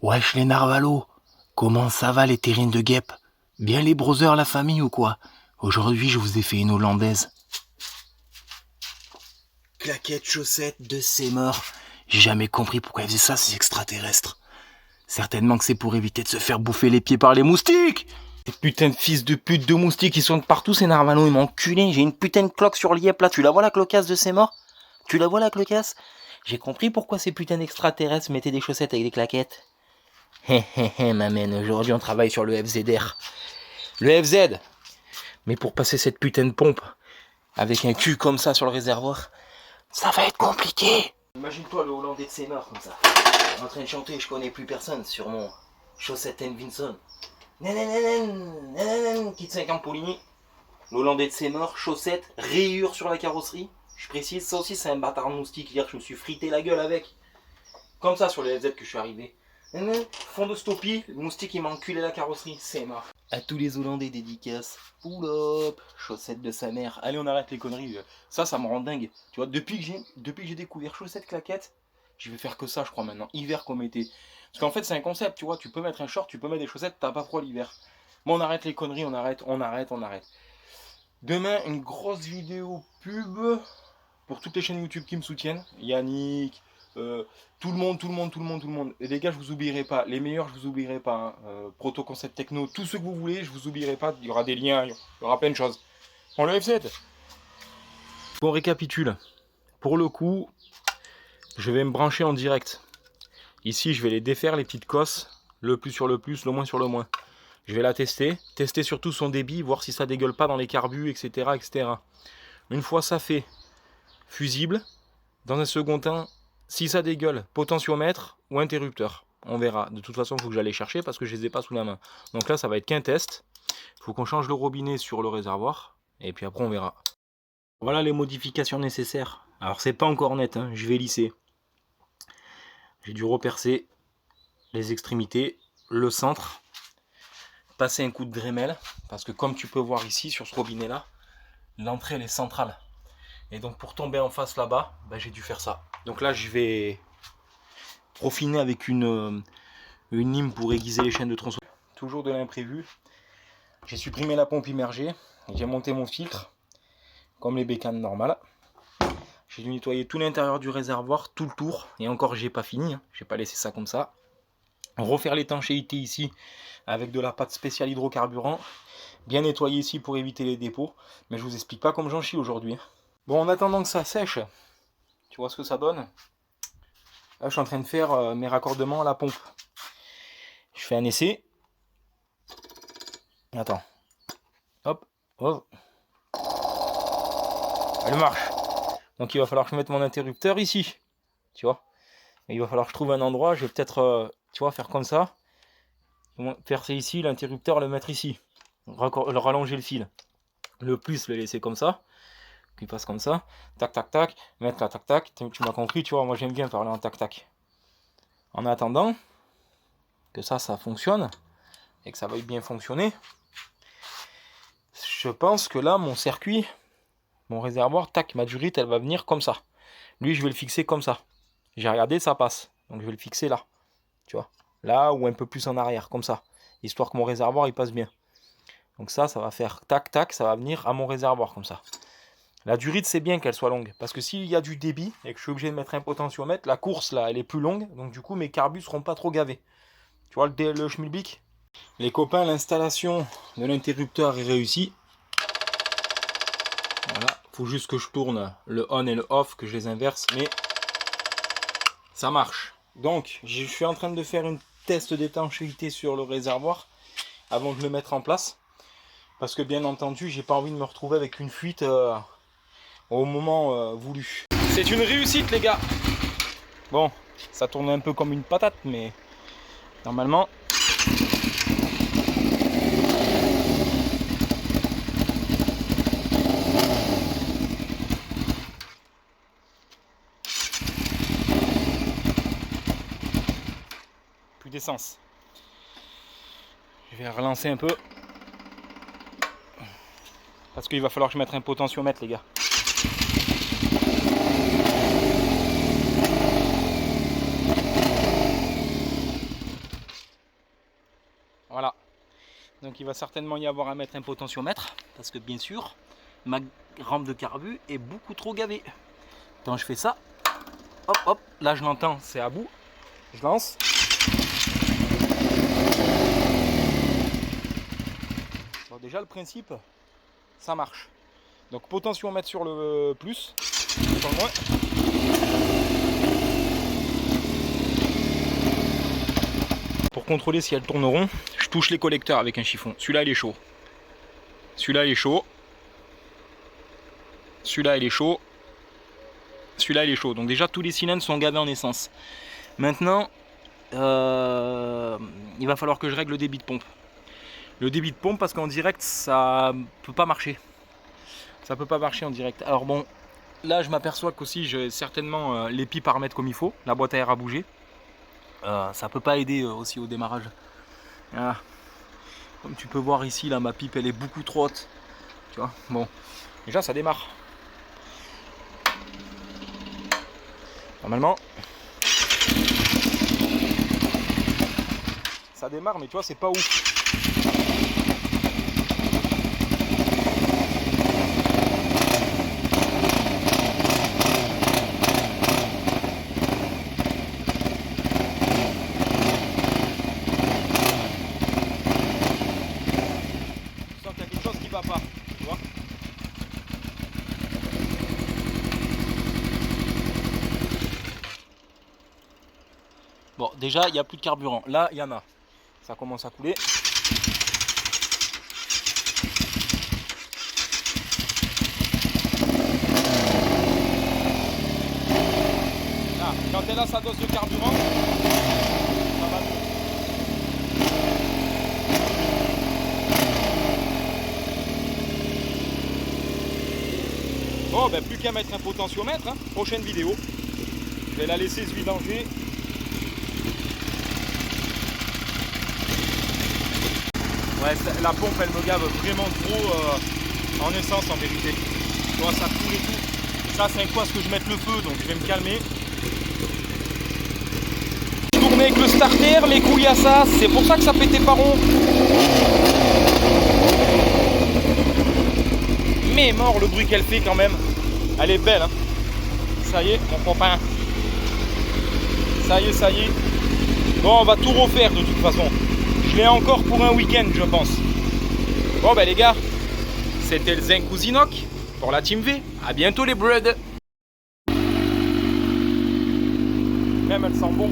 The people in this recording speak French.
Wesh les narvalos, comment ça va les terrines de guêpes? Bien les brothers la famille ou quoi? Aujourd'hui je vous ai fait une hollandaise. Claquettes, chaussettes, de ces morts. J'ai jamais compris pourquoi ils faisaient ça ces extraterrestres. Certainement que c'est pour éviter de se faire bouffer les pieds par les moustiques. Ces putains de fils de pute de moustiques qui sont de partout ces narvalos, ils m'ont enculé. J'ai une putain de cloque sur l'IEP là, tu la vois la clocasse de ces morts? Tu la vois la clocasse? J'ai compris pourquoi ces putains d'extraterrestres mettaient des chaussettes avec des claquettes. Hé hé hé m'amène, aujourd'hui on travaille sur le FZR. Le FZ. Mais pour passer cette putain de pompe avec un cul comme ça sur le réservoir, ça va être compliqué. Imagine-toi le Hollandais de ses morts comme ça, en train de chanter Je connais plus personne sur mon chaussette Vinson. Kit 50 Poligny. Le Hollandais de ses morts, chaussettes, rayures sur la carrosserie. Je précise, ça aussi c'est un bâtard de moustique. Hier je me suis frité la gueule avec. Comme ça sur le FZ que je suis arrivé. Fond de stopie, le moustique il m'a enculé la carrosserie, c'est mort. À tous les Hollandais dédicaces. Pull up, chaussettes de sa mère. Allez, on arrête les conneries. Ça me rend dingue. Tu vois, depuis que j'ai découvert chaussettes claquettes, je vais faire que ça, je crois maintenant. Hiver comme été. Parce qu'en fait, c'est un concept, tu vois. Tu peux mettre un short, tu peux mettre des chaussettes, t'as pas froid l'hiver. Bon, on arrête les conneries, on arrête. Demain, une grosse vidéo pub pour toutes les chaînes YouTube qui me soutiennent. Yannick. Tout le monde. Et les gars, je vous oublierai pas. Les meilleurs, je vous oublierai pas. Hein. Proto Concept Techno, tous ceux que vous voulez, je vous oublierai pas. Il y aura des liens, il y aura plein de choses. On le F7. Bon, on récapitule. Pour le coup, je vais me brancher en direct. Ici, je vais les défaire, les petites cosses. Le plus sur le plus, le moins sur le moins. Je vais la tester. Tester surtout son débit, voir si ça dégueule pas dans les carbus, etc., etc. Une fois ça fait, fusible. Dans un second temps, si ça dégueule, potentiomètre ou interrupteur. On verra. De toute façon, il faut que j'aille chercher parce que je ne les ai pas sous la main. Donc là, ça va être qu'un test. Il faut qu'on change le robinet sur le réservoir. Et puis après, on verra. Voilà les modifications nécessaires. Alors, c'est pas encore net. Hein. Je vais lisser. J'ai dû repercer les extrémités, le centre. Passer un coup de Dremel. Parce que comme tu peux voir ici, sur ce robinet-là, l'entrée, elle est centrale. Et donc pour tomber en face là-bas, j'ai dû faire ça. Donc là je vais profiner avec une lime pour aiguiser les chaînes de tronçon. Toujours de l'imprévu. J'ai supprimé la pompe immergée. J'ai monté mon filtre. Comme les bécanes normales. J'ai dû nettoyer tout l'intérieur du réservoir, tout le tour. Et encore j'ai pas fini. Hein. J'ai pas laissé ça comme ça. Refaire l'étanchéité ici avec de la pâte spéciale hydrocarburant. Bien nettoyer ici pour éviter les dépôts. Mais je vous explique pas comme j'en chie aujourd'hui. Bon, en attendant que ça sèche, tu vois ce que ça donne? Là, je suis en train de faire mes raccordements à la pompe. Je fais un essai. Attends. Hop, hop. Elle marche. Donc il va falloir que je mette mon interrupteur ici. Tu vois? Et il va falloir que je trouve un endroit. Je vais peut-être, tu vois, faire comme ça. Percer ici, l'interrupteur, le mettre ici. Rallonger le fil. Le plus, le laisser comme ça. Qui passe comme ça, tac tac tac, mettre la tac tac, tu m'as compris, tu vois, moi j'aime bien parler en tac tac. En attendant que ça fonctionne et que ça va bien fonctionner, je pense que là mon circuit, mon réservoir, tac, ma durite elle va venir comme ça. Lui je vais le fixer comme ça. J'ai regardé, ça passe, donc je vais le fixer là, tu vois, là ou un peu plus en arrière, comme ça, histoire que mon réservoir il passe bien. Donc ça va faire tac tac, ça va venir à mon réservoir comme ça. La durite, c'est bien qu'elle soit longue, parce que s'il y a du débit, et que je suis obligé de mettre un potentiomètre, la course, là, elle est plus longue, donc du coup, mes carbus seront pas trop gavés. Tu vois le schmilblick? Les copains, l'installation de l'interrupteur est réussie. Voilà, faut juste que je tourne le on et le off, que je les inverse, mais ça marche. Donc, je suis en train de faire une test d'étanchéité sur le réservoir, avant de le mettre en place, parce que bien entendu, j'ai pas envie de me retrouver avec une fuite... au moment voulu. C'est une réussite les gars. Bon, ça tourne un peu comme une patate, mais normalement. Plus d'essence. Je vais relancer un peu. Parce qu'il va falloir que je mette un potentiomètre les gars. Donc il va certainement y avoir à mettre un potentiomètre, parce que bien sûr, ma rampe de carbu est beaucoup trop gavée. Quand je fais ça, hop hop, là je l'entends, c'est à bout. Je lance. Bon, déjà le principe, ça marche. Donc potentiomètre sur le plus, sur le moins. Pour contrôler si elles tourneront, je touche les collecteurs avec un chiffon. Celui-là il est chaud. Celui-là il est chaud. Celui-là il est chaud. Celui-là il est chaud. Donc déjà tous les cylindres sont gavés en essence. Maintenant, il va falloir que je règle le débit de pompe. Le débit de pompe parce qu'en direct ça peut pas marcher. Ça peut pas marcher en direct. Alors bon, là je m'aperçois qu'aussi j'ai certainement les pipes à remettre comme il faut. La boîte à air a bougé. Ça peut pas aider aussi au démarrage. Voilà. Comme tu peux voir ici, là ma pipe elle est beaucoup trop haute. Tu vois, bon, déjà ça démarre. Normalement, ça démarre, mais tu vois, c'est pas ouf. Pas, tu vois. Bon, déjà il n'y a plus de carburant. Là il y en a. Ça commence à couler. Là, quand elle a sa dose de carburant, ça va mieux. Bon, ben plus qu'à mettre un potentiomètre, hein. Prochaine vidéo. Je vais la laisser se vidanger. Ouais, la pompe elle me gave vraiment trop en essence en vérité. Tu vois, ça coule et tout. Ça c'est un coup à ce que je mette le feu, donc je vais me calmer. Je tournais avec le starter, mes couilles à ça, c'est pour ça que ça pétait pas rond. Mais mort le bruit qu'elle fait quand même. Elle est belle, hein. Ça y est, mon copain. Ça y est, ça y est. Bon, on va tout refaire de toute façon. Je l'ai encore pour un week-end, je pense. Bon, ben les gars, c'était le Zen Cousinok pour la Team V. À bientôt les bruds. Même elle sent bon.